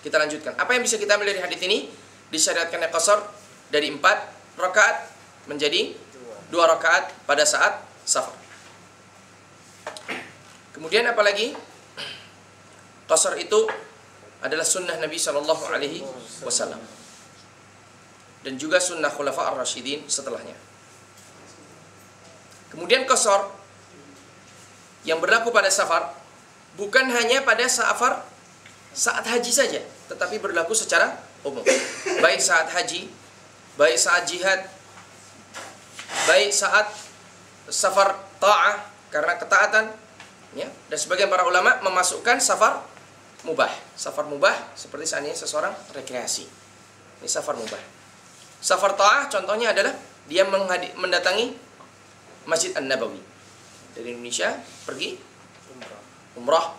Kita lanjutkan. Apa yang bisa kita ambil dari hadis ini? Disyariatkannya qasar dari 4 rakaat menjadi 2 rakaat pada saat safar. Kemudian apalagi? Qasar itu adalah sunnah Nabi Shallallahu Alaihi Wasallam dan juga sunnah Khulafa ar-Rasyidin setelahnya. Kemudian qasar yang berlaku pada safar bukan hanya pada safar saat haji saja, tetapi berlaku secara umum. Baik saat haji, baik saat jihad, baik saat safar ta'ah karena ketaatan, ya. Dan sebagian para ulama memasukkan safar mubah. Safar mubah seperti seandainya seseorang rekreasi. Ini safar mubah. Safar ta'ah contohnya adalah dia mendatangi Masjid An-Nabawi. Dari Indonesia pergi umrah,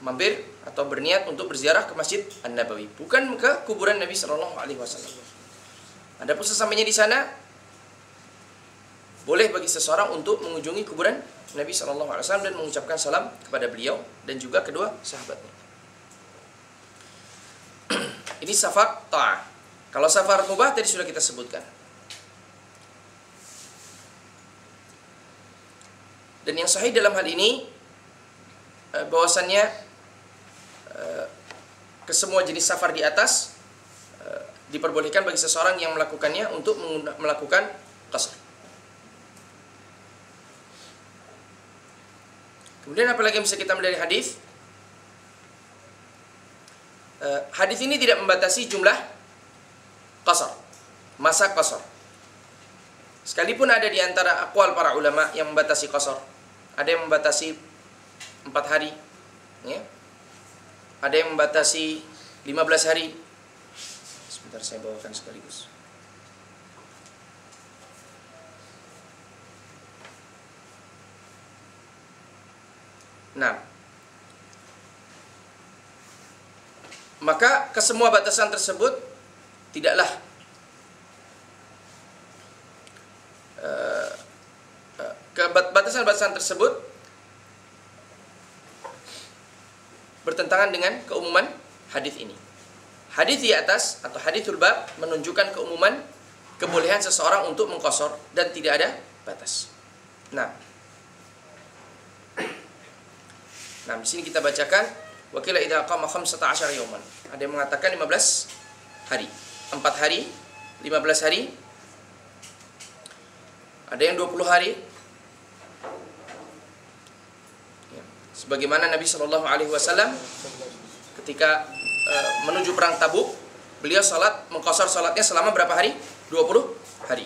mampir atau berniat untuk berziarah ke Masjid An-Nabawi, bukan ke kuburan Nabi Shallallahu Alaihi Wasallam. Adapun sesampainya di sana, boleh bagi seseorang untuk mengunjungi kuburan Nabi Shallallahu Alaihi Wasallam dan mengucapkan salam kepada beliau dan juga kedua sahabatnya. Ini safar ta'ah. Kalau safar mubah tadi sudah kita sebutkan. Dan yang sahih dalam hal ini bahwasannya kesemua jenis safar di atas diperbolehkan bagi seseorang yang melakukannya untuk melakukan qasar. Kemudian apalagi yang bisa kita ambil dari hadis? Hadis ini tidak membatasi jumlah qasar, masa qasar. Sekalipun ada di antara aqwal para ulama yang membatasi qasar. Ada yang membatasi 4 hari, ya. Ada yang membatasi 15 hari. Sebentar saya bawakan sekaligus. Nah, maka kesemua batasan tersebut tidaklah batasan-batasan tersebut bertentangan dengan keumuman hadis ini. Hadis di atas atau haditsul bab menunjukkan keumuman kebolehan seseorang untuk mengqasar dan tidak ada batas. Nah, di sini kita bacakan wakila idza qama 15 yawman. Ada yang mengatakan 15 hari, 4 hari, 15 hari. Ada yang 20 hari. Sebagaimana Nabi Shallallahu Alaihi Wasallam ketika menuju perang Tabuk, beliau mengqasar salatnya selama berapa hari? 20 hari.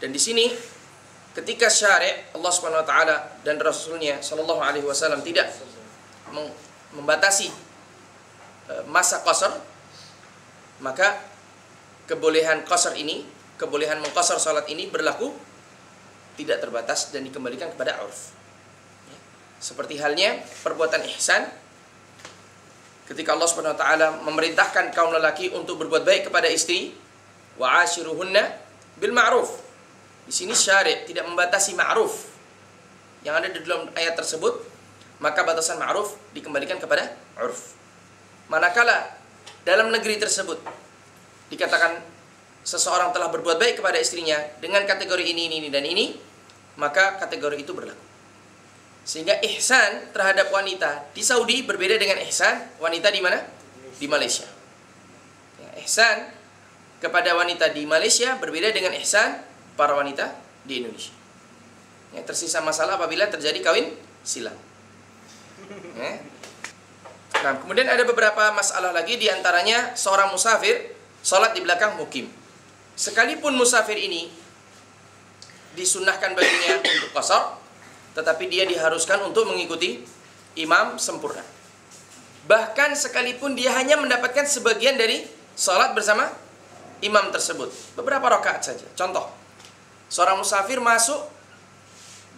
Dan di sini ketika syari' Allah Subhanahu Wa Taala dan Rasulnya Shallallahu Alaihi Wasallam tidak membatasi masa qasar, maka kebolehan qasar ini, kebolehan mengqasar salat ini berlaku tidak terbatas dan dikembalikan kepada urf. Seperti halnya perbuatan ihsan, ketika Allah Subhanahu wa taala memerintahkan kaum lelaki untuk berbuat baik kepada istri, wa ashiruhunna bil ma'ruf. Di sini syari' tidak membatasi ma'ruf yang ada di dalam ayat tersebut, maka batasan ma'ruf dikembalikan kepada urf. Manakala dalam negeri tersebut dikatakan seseorang telah berbuat baik kepada istrinya dengan kategori ini dan ini, maka kategori itu berlaku. Sehingga ihsan terhadap wanita di Saudi berbeda dengan ihsan wanita di mana? Di Malaysia. Ya, ihsan kepada wanita di Malaysia berbeda dengan ihsan para wanita di Indonesia. Ya, tersisa masalah apabila terjadi kawin silang. Ya. Nah, kemudian ada beberapa masalah lagi, diantaranya seorang musafir sholat di belakang mukim. Sekalipun musafir ini disunnahkan baginya untuk qasar, tetapi dia diharuskan untuk mengikuti imam sempurna. Bahkan sekalipun dia hanya mendapatkan sebagian dari sholat bersama imam tersebut, beberapa rakaat saja. Contoh, seorang musafir masuk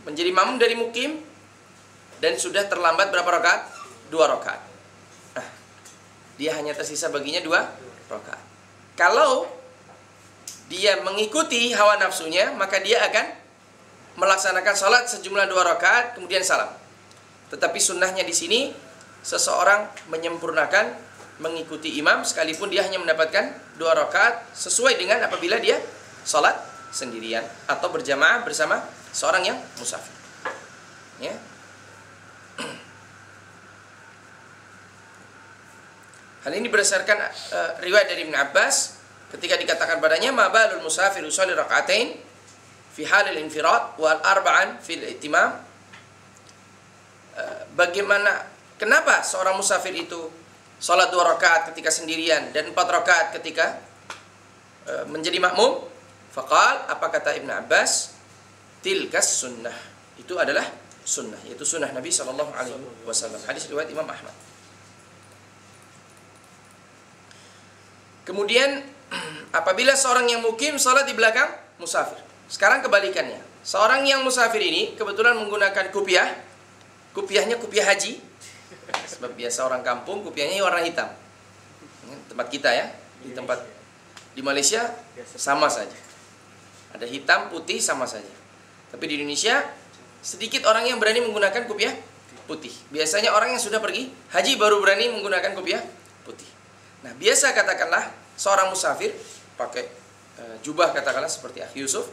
menjadi makmum dari mukim dan sudah terlambat berapa rakaat? 2 rakaat. Nah, dia hanya tersisa baginya 2 rakaat. Kalau dia mengikuti hawa nafsunya, maka dia akan melaksanakan salat sejumlah 2 rakaat kemudian salam. Tetapi sunnahnya di sini seseorang menyempurnakan mengikuti imam sekalipun dia hanya mendapatkan 2 rakaat sesuai dengan apabila dia salat sendirian atau berjamaah bersama seorang yang musafir. Ya. Hal ini berdasarkan riwayat dari Ibn Abbas ketika dikatakan padanya ma balul musafir yusalli raka'atain fi halil infirad wal arba'an fil itimam. Kenapa seorang musafir itu salat 2 rakaat ketika sendirian dan 4 rakaat ketika menjadi makmum? Faqal, apa kata Ibn Abbas? Tilkas sunnah. Itu adalah sunnah, yaitu sunnah Nabi SAW. Hadis riwayat Imam Ahmad. Kemudian apabila seorang yang mukim salat di belakang musafir. Sekarang kebalikannya. Seorang yang musafir ini kebetulan menggunakan kupiah. Kupiahnya kupiah haji. Sebab biasa orang kampung kupiahnya warna hitam. Tempat kita ya, di Malaysia sama saja. Ada hitam, putih sama saja. Tapi di Indonesia sedikit orang yang berani menggunakan kupiah putih. Biasanya orang yang sudah pergi haji baru berani menggunakan kupiah putih. Nah, biasa katakanlah seorang musafir pakai jubah katakanlah seperti Akhi Yusuf.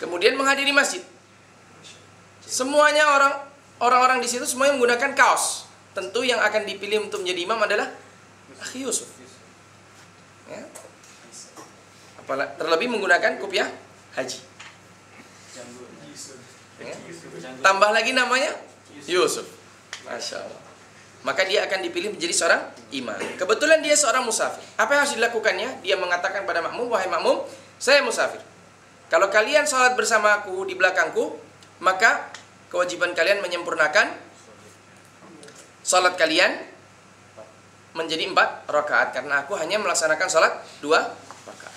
Kemudian menghadiri masjid. Semuanya orang-orang di situ semuanya menggunakan kaos. Tentu yang akan dipilih untuk menjadi imam adalah Akhi Yusuf. Ya. Terlebih menggunakan kupiah haji. Ya. Tambah lagi namanya Yusuf. Masya Allah. Maka dia akan dipilih menjadi seorang imam. Kebetulan dia seorang musafir. Apa yang harus dilakukannya? Dia mengatakan pada makmum, wahai makmum, saya musafir. Kalau kalian sholat bersama aku di belakangku, maka kewajiban kalian menyempurnakan sholat kalian menjadi 4 rakaat. Karena aku hanya melaksanakan sholat 2 rakaat.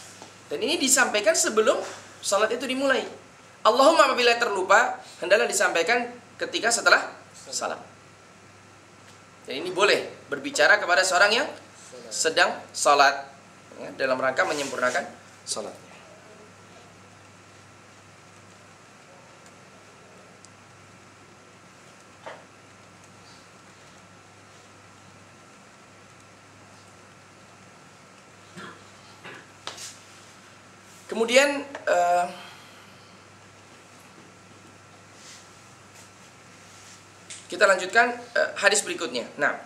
Dan ini disampaikan sebelum sholat itu dimulai. Allahumma apabila terlupa, hendaklah disampaikan ketika setelah salam. Dan ini boleh berbicara kepada seorang yang sedang salat ya, dalam rangka menyempurnakan salatnya. Kemudian kita lanjutkan hadis berikutnya. Nah,